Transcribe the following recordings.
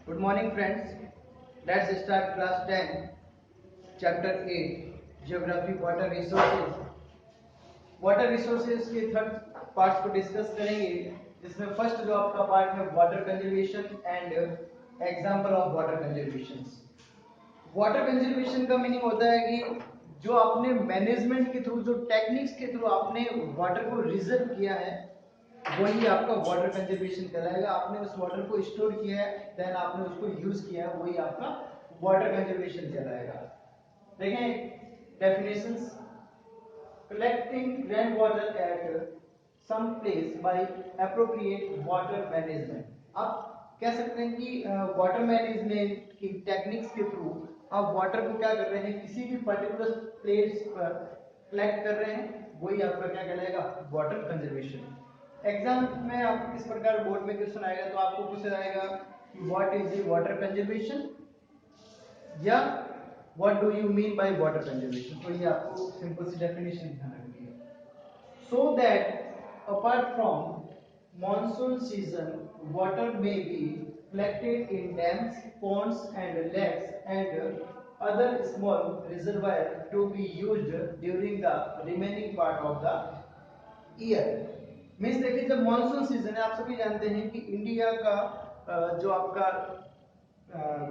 Good morning, friends. Let's start class 10, chapter 8, Geography, Water Resources. Water resources के third parts को discuss करेंगे, जिसमें first जो आपका पार्ट है water conservation and example of water conservation. Water conservation का meaning होता है कि जो आपने मैनेजमेंट के थ्रू, जो टेक्निक्स के थ्रू आपने वाटर को रिजर्व किया है, वही आपका वाटर कंजर्वेशन कहलाएगा। आपने उस वाटर को स्टोर किया है, देन आपने उसको यूज किया है, वही आपका वाटर कंजर्वेशन कहलाएगा। देखें definitions. collecting rainwater at some place by appropriate water management। आप कह सकते हैं कि वाटर मैनेजमेंट की टेक्निक्स के थ्रू आप वाटर को क्या कर रहे हैं, किसी भी पर्टिकुलर प्लेस पर कलेक्ट कर रहे हैं, वही आपका क्या कहलाएगा, वाटर कंजर्वेशन। एग्जाम में आपको किस प्रकार बोर्ड में क्वेश्चन आएगा तो आपको पूछा जाएगा कि what is the water conservation या what do you mean by water conservation। तो ये आपको सिंपल सी डेफिनेशन ध्यान रखनी है। So that apart from monsoon season, water may be collected in dams, ponds and lakes and other small reservoirs to be used during the remaining part of the year। Means देखिए, जब monsoon season है, आप सभी जानते हैं कि India का जो आपका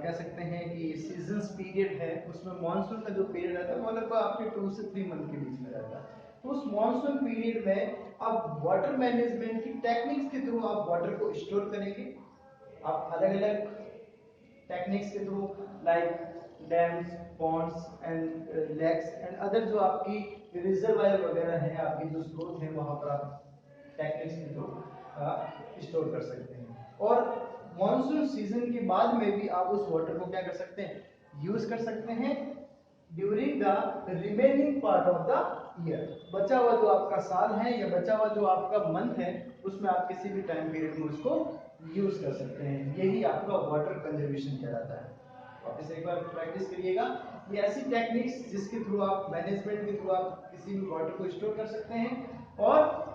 कह सकते हैं कि सीजन्स पीरियड है, उसमें मॉनसून का जो पीरियड रहता है वो लगभग आपके 2 से 3 मंथ के बीच में रहता है। तो उस मॉनसून पीरियड में आप वाटर मैनेजमेंट की टेक्निक्स के थ्रू आप वाटर को स्टोर करेंगे। आप अलग अलग टेक्निक्स के through like dams, ponds and lakes and other जो आपकी रिजर्वायर वगैरह है, आपके जो स्रोत हैं, वहां पर आप टेक्निक्स के थ्रू स्टोर कर सकते हैं। और मॉनसून सीजन के बाद में भी आप उस वाटर को क्या कर सकते हैं, यूज कर सकते हैं during the remaining part of the year. बचा हुआ जो आपका साल है या बचा हुआ जो आपका मंथ है, उसमें आप किसी भी टाइम पीरियड में उसको यूज कर सकते हैं। यही आपका वाटर कंजर्वेशन कहलाता है। आप इसे एक बार प्रैक्टिस करिएगा। ये ऐसी टेक्निक्स जिसके थ्रू आप मैनेजमेंट के थ्रू आप किसी भी वाटर को स्टोर कर सकते हैं, और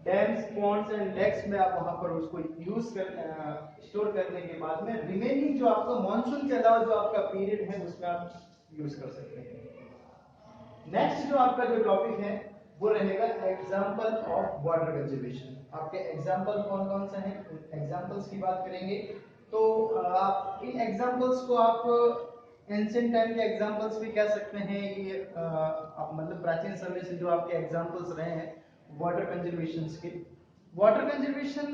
डैम्स, पॉन्ड्स एंड लेक्स में आप वहां पर उसको यूज कर स्टोर करने के बाद में रिमेनिंग जो आपका मॉनसून के अलावा जो आपका पीरियड है, उसमें आप यूज कर सकते हैं। नेक्स्ट जो आपका जो टॉपिक है वो रहेगा एग्जांपल ऑफ वाटर कंजर्वेशन। आपके एग्जांपल कौन कौन से हैं, एग्जांपल्स की बात करेंगे। तो आप इन एग्जांपल्स को आप एंशिएंट टाइम के एग्जांपल्स भी कह सकते हैं। ये आप मतलब प्राचीन समय से जो आपके एग्जांपल्स रहे हैं वाटर कंजर्वेशन के। वाटर कंजर्वेशन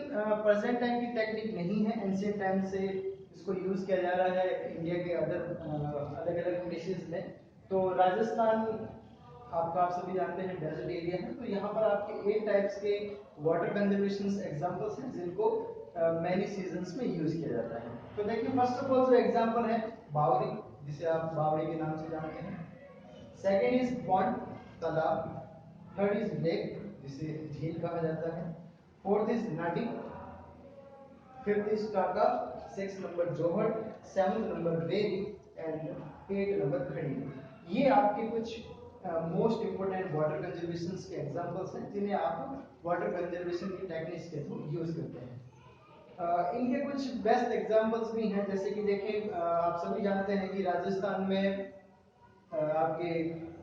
प्रेजेंट टाइम की टेक्निक नहीं है, एंशिएंट टाइम से इसको यूज किया जा रहा है इंडिया के अदर अलग अलग प्लेसेस में। तो राजस्थान आपका, आप सभी जानते हैं, डेजर्ट एरिया है, तो यहाँ पर आपके 8 टाइप्स के वाटर कंजर्वेशन एग्जांपल्स हैं जिनको मैनी सीजन्स में यूज किया जाता है। तो देखिए, फर्स्ट ऑफ ऑल जो एग्जांपल है बावड़ी, जिसे आप बावड़ी के नाम से जानते हैं। सेकेंड इज पॉन्ड, तालाब। थर्ड इज लेक, जिसे झील कहा जाता है। फोर्थ इज नदी। फिफ्थ इज टाका। सिक्स नंबर जोहड़। सेवंथ नंबर रेरी एंड 8 नंबर खड़ी। ये आपके कुछ मोस्ट इंपोर्टेंट वाटर कंजर्वेशन के एग्जांपल्स हैं जिन्हें आप वाटर कंजर्वेशन की टेक्निक्स के थ्रू यूज करते हैं। इनके कुछ बेस्ट एग्जांपल्स भी हैं, जैसे कि देखें, आप सभी जानते हैं कि राजस्थान में आपके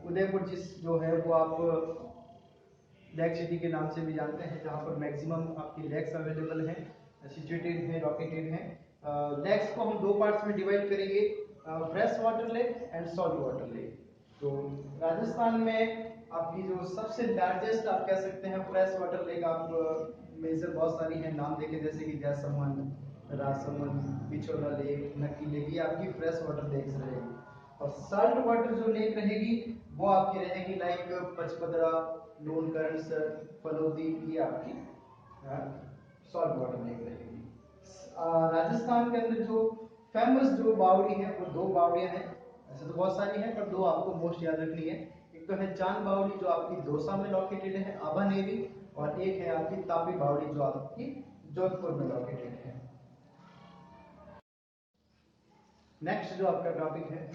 उदयपुर जो है वो आप लेक सिटी के नाम से भी जानते हैं, जहाँ पर मैक्सिमम आपकी लेक्स अवेलेबल हैं, सिचुएटेड हैं, लोकेटेड हैं। लेक्स को हम 2 पार्ट्स में डिवाइड करेंगे, fresh water lake and salt water lake. तो राजस्थान में आपकी जो सबसे लार्जेस्ट आप कह सकते हैं फ्रेश वाटर लेक, आप मेजर बहुत सारी हैं, नाम देखें जैसे कि जैसलमेर, राजसमंद, पिछोला लेक, नक्की लेक, ये आपकी फ्रेश वाटर लेक्स रहेगी। और साल्ट वाटर जो लेक रहेगी वो आपकी रहेगी लाइक पचपदरा, लूणकरंस, फलोदी, ये आपकी सॉल्ट वाटर लेक रहेगी। राजस्थान के अंदर जो फेमस जो बावड़ी है वो 2 बावड़ियां हैं, ऐसे तो बहुत सारी हैं पर 2 आपको मोस्ट याद रखनी है। एक तो है चांद बावड़ी जो आपकी दौसा में लोकेटेड है, आभानेरी, और एक है आपकी तापी बावड़ी जो आपकी जोधपुर में लोकेटेड है। नेक्स्ट जो आपका टॉपिक है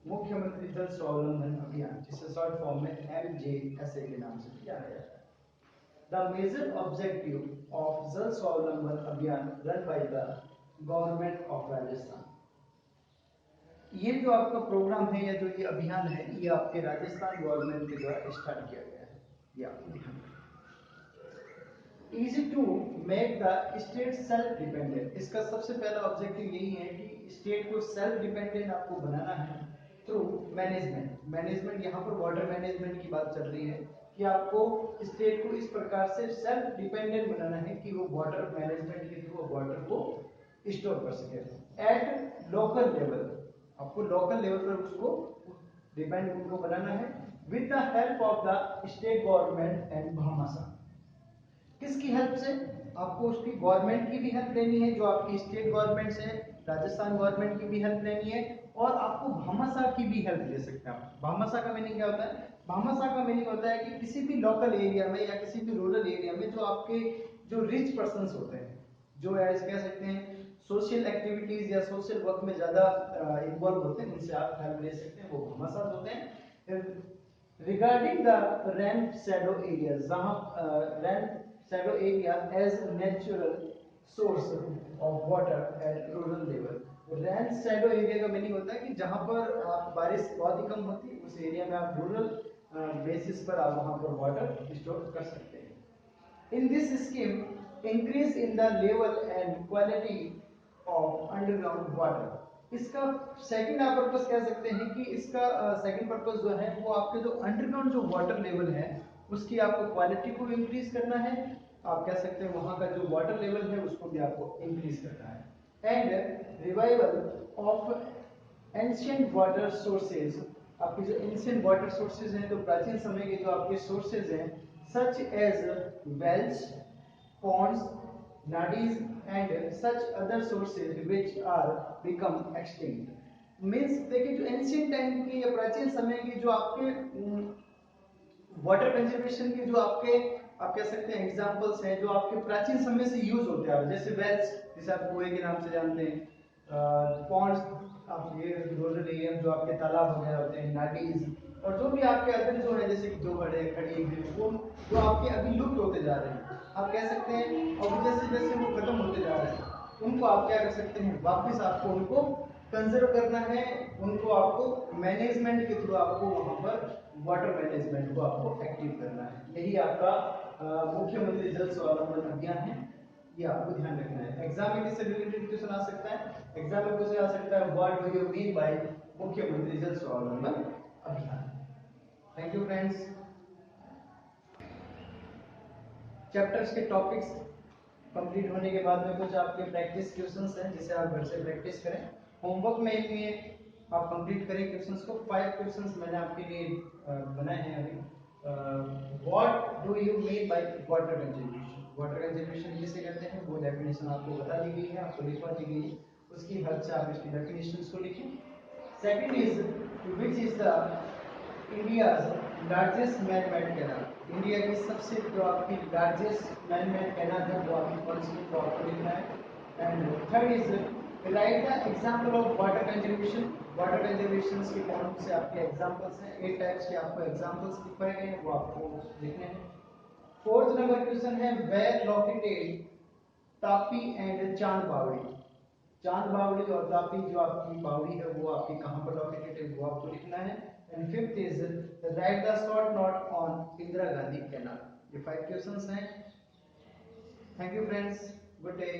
मुख्यमंत्री जल स्वावलंबन अभियान, जिसे शॉर्ट फॉर्म में MJSA के नाम से जाना जाता है। The major objective of Jal Swavalamban Abhiyan run by the government of Rajasthan. ये जो आपका प्रोग्राम है या जो ये अभियान है, ये आपके राजस्थान गवर्नमेंट के द्वारा स्टार्ट किया गया है। ये आपको ध्यान रखना। Easy to make the state self dependent. इसका सबसे पहला ऑब्जेक्टिव यही है कि स्टेट को सेल्फ डिपेंडेंट आपको बनाना है थ्रू मैनेजमेंट। मैनेजमेंट यहाँ पर वाटर मैनेजमेंट की बात चल रही है कि आपको स्टेट को इस प्रकार से सेल्फ डिपेंडेंट बनाना है कि वो वाटर मैनेजमेंट के थ्रू वाटर को स्टोर कर सके। एट लोकल लेवल, आपको लोकल लेवल पर उसको डिपेंड उनको बनाना है with the help of the state government and Bhamasha. किसकी हेल्प से? आपको उसकी गवर्नमेंट की भी हेल्प लेनी है, जो आपकी स्टेट गवर्नमेंट है, राजस्थान गवर्नमेंट की भी हेल्प लेनी है, और आपको भामासा की भी हेल्प ले सकते हैं आप। भामासा का मीनिंग क्या होता है? भामासा का मीनिंग होता है कि किसी भी लोकल एरिया में या किसी भी रूरल एरिया में जो आपके जो रिच पर्संस होते हैं, जो एज कह सकते हैं सोशल एक्टिविटीज या सोशल वर्क में ज्यादा इन्वॉल्व होते हैं, उनसे आप हेल्प ले सकते हैं, वो भामासा होते हैं। Regarding the rain shadow area, जहां rain shadow area as natural source of water at rural level. Rain shadow area का मीनिंग होता है कि जहां पर आप बारिश बहुत ही कम होती है, उस एरिया में आप रूरल बेसिस पर आप वहां पर वाटर स्टोर कर सकते हैं। In this scheme increase in the level and quality of underground water. इसका सेकंड आप पर्पस कह सकते हैं कि इसका सेकंड पर्पस जो है वो आपके जो अंडरग्राउंड जो वाटर लेवल है उसकी आपको क्वालिटी को इंक्रीज करना है। आप कह सकते हैं वहां का जो वाटर लेवल है उसको भी आपको इंक्रीज करना है। And revival of ancient water sources, आपके जो एंशिएंट वाटर सोर्सेज हैं, तो प्राचीन समय के जो आपके सोर्सेज हैं, such as wells, ponds, nadis and such other sources which are become extinct। Means देखिए जो एंशिएंट टाइम की या प्राचीन समय की जो आपके वाटर कंजर्वेशन के जो आपके आप कह सकते हैं एग्जांपल्स हैं जो आपके प्राचीन समय से यूज होते आ रहे, जैसे वेल्स जिसे आप कुएं के नाम से जानते हैं, पॉन्ड्स आप ये रूरल एरिया जो आपके तालाब वगैरह होते हैं, नाडीज और जो भी आपके अदर जो है जैसे कि जो बड़े खड़ी वो जो आपके अभी लुप्त होते जा रहे हैं, आप कह सकते हैं और जैसे जैसे वो खत्म होते जा रहे हैं उनको आप क्या कर सकते हैं, वापस आपको उनको कंजर्व करना है, उनको आपको मैनेजमेंट के थ्रू आपको वहां पर वाटर मैनेजमेंट को आपको एक्टिव करना है। यही आपका मुख्यमंत्री जल स्वावलंबन अभियान है, ये आपको ध्यान रखना है। एग्जाम में किससे रिलेटेड क्वेश्चन आ सकता है? एग्जाम में क्वेश्चन आ सकता है what do you mean by मुख्यमंत्री जल स्वावलंबन अभियान। Thank you friends. चैप्टर्स के टॉपिक्स कंप्लीट होने के बाद में कुछ आपके प्रैक्टिस क्वेश्चंस हैं जिसे आप घर से प्रैक्टिस करें। होमवर्क में लिए आप कंप्लीट करें क्वेश्चंस को। 5 क्वेश्चंस मैंने आपके लिए बनाए हैं अभी। What do you mean by water conservation? Water conservation किसे कहते हैं वो डेफिनेशन आपको बता दी गई है, आपको लिखवा दी गई है, उसकी हेल्प से आप इसकी डेफिनेशंस को लिखें। Second is which is the India's largest man made canal? India की सबसे जो आपकी लार्जेस्ट मैन मेड कैनाल है वो आपकी कौन सी है, आपको लिखना है। And third is right the example of water conservation. Water conservation के कौन से आपके एग्जांपल्स हैं, 8 टाइप्स के आपको एग्जांपल्स लिखवाए गए हैं, वो आपको लिखने हैं। फोर्थ नंबर क्वेश्चन है वेयर लोकेटेड तापी एंड चांद बावड़ी? चांद बावड़ी और तापी जो आपकी बावड़ी है वो आपकी कहां पर लोकेटेड है वो आपको लिखना है। And fifth is right the short note on Indira Gandhi canal. ये 5 क्वेश्चंस हैं। Thank you friends, good day.